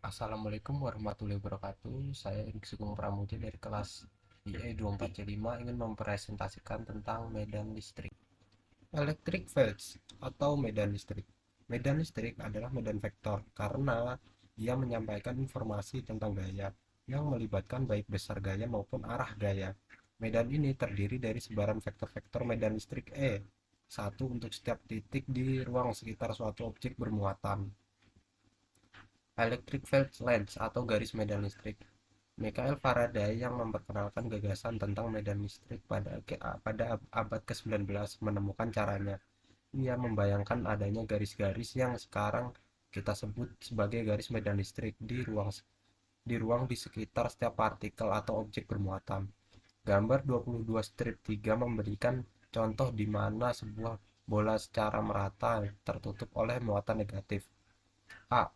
Assalamualaikum warahmatullahi wabarakatuh. Saya Erik Sugeng Pramudia dari kelas IE24C5 ingin mempresentasikan tentang medan listrik. Electric fields atau medan listrik. Medan listrik adalah medan vektor karena ia menyampaikan informasi tentang gaya yang melibatkan baik besar gaya maupun arah gaya. Medan ini terdiri dari sebaran vektor-vektor medan listrik satu untuk setiap titik di ruang sekitar suatu objek bermuatan. Electric field lines atau garis medan listrik. Michael Faraday yang memperkenalkan gagasan tentang medan listrik pada abad ke-19 menemukan caranya. Ia membayangkan adanya garis-garis yang sekarang kita sebut sebagai garis medan listrik di ruang di sekitar setiap partikel atau objek bermuatan. Gambar 22 strip 3 memberikan contoh di mana sebuah bola secara merata tertutup oleh muatan negatif. A.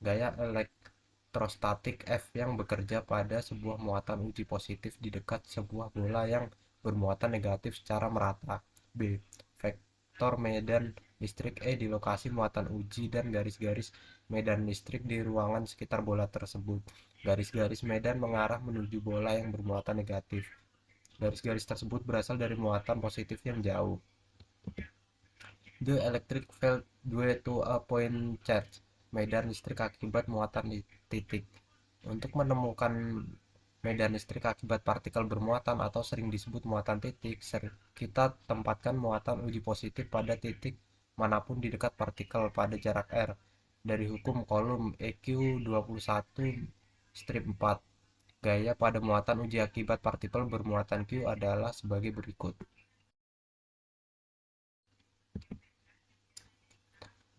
Gaya elektrostatik F yang bekerja pada sebuah muatan uji positif di dekat sebuah bola yang bermuatan negatif secara merata. B. Vektor medan listrik E di lokasi muatan uji dan garis-garis medan listrik di ruangan sekitar bola tersebut. Garis-garis medan mengarah menuju bola yang bermuatan negatif. Garis-garis tersebut berasal dari muatan positif yang jauh. The electric field due to a point charge, medan listrik akibat muatan di titik. Untuk menemukan medan listrik akibat partikel bermuatan atau sering disebut muatan titik, kita tempatkan muatan uji positif pada titik manapun di dekat partikel pada jarak r. Dari hukum Coulomb EQ21 strip 4, gaya pada muatan uji akibat partikel bermuatan Q adalah sebagai berikut.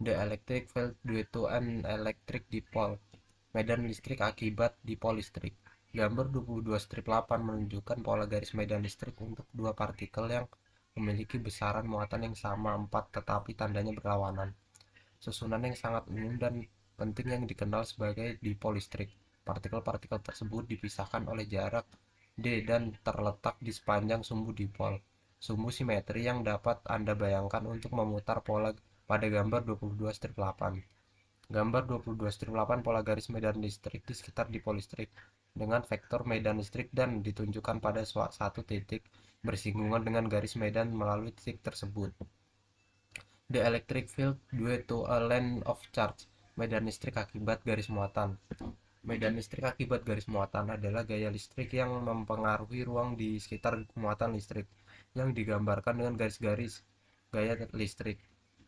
The electric field due to an electric dipole, medan listrik akibat dipol listrik. Gambar 22 strip 8 menunjukkan pola garis medan listrik untuk dua partikel yang memiliki besaran muatan yang sama 4 tetapi tandanya berlawanan. Susunan yang sangat umum dan penting yang dikenal sebagai dipol listrik. Partikel-partikel tersebut dipisahkan oleh jarak d dan terletak di sepanjang sumbu dipol. Sumbu simetri yang dapat Anda bayangkan untuk memutar pola pada gambar 22 strip 8. Gambar 22 strip 8 pola garis medan listrik di sekitar dipol listrik dengan vektor medan listrik dan ditunjukkan pada satu titik bersinggungan dengan garis medan melalui titik tersebut. The electric field due to a line of charge, medan listrik akibat garis muatan. Medan listrik akibat garis muatan adalah gaya listrik yang mempengaruhi ruang di sekitar muatan listrik yang digambarkan dengan garis-garis gaya listrik.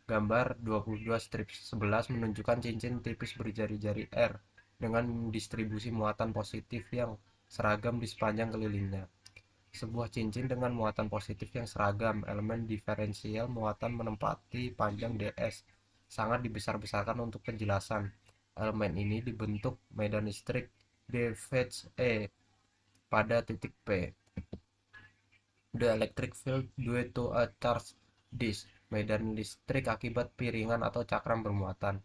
Gambar 22 strip 11 menunjukkan cincin tipis berjari-jari R dengan distribusi muatan positif yang seragam di sepanjang kelilingnya. Sebuah cincin dengan muatan positif yang seragam, elemen diferensial muatan menempati panjang ds. Sangat dibesar-besarkan untuk penjelasan. Elemen ini dibentuk medan listrik dFH E pada titik P. The electric field due to a charge disk, medan listrik akibat piringan atau cakram bermuatan.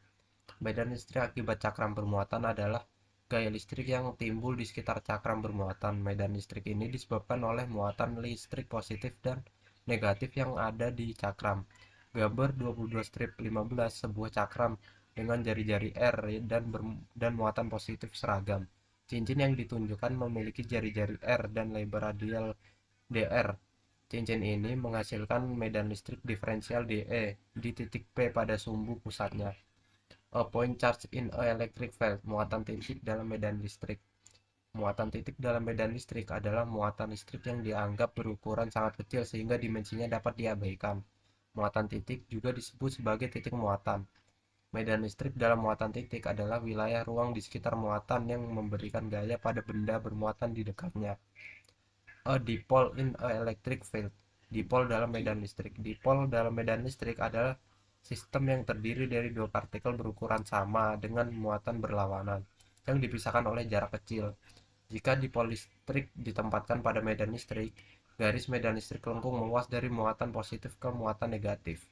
Medan listrik akibat cakram bermuatan adalah gaya listrik yang timbul di sekitar cakram bermuatan. Medan listrik ini disebabkan oleh muatan listrik positif dan negatif yang ada di cakram. Gambar 22 strip 15, sebuah cakram dengan jari-jari R dan muatan positif seragam. Cincin yang ditunjukkan memiliki jari-jari R dan lebar radial dr. Cincin ini menghasilkan medan listrik diferensial DE di titik P pada sumbu pusatnya. A point charge in a electric field, muatan titik dalam medan listrik. Muatan titik dalam medan listrik adalah muatan listrik yang dianggap berukuran sangat kecil sehingga dimensinya dapat diabaikan. Muatan titik juga disebut sebagai titik muatan. Medan listrik dalam muatan titik adalah wilayah ruang di sekitar muatan yang memberikan gaya pada benda bermuatan di dekatnya. A dipole in a electric field, dipol dalam medan listrik. Dipol dalam medan listrik adalah sistem yang terdiri dari dua partikel berukuran sama dengan muatan berlawanan yang dipisahkan oleh jarak kecil. Jika dipol listrik ditempatkan pada medan listrik, garis medan listrik lengkung meluas dari muatan positif ke muatan negatif.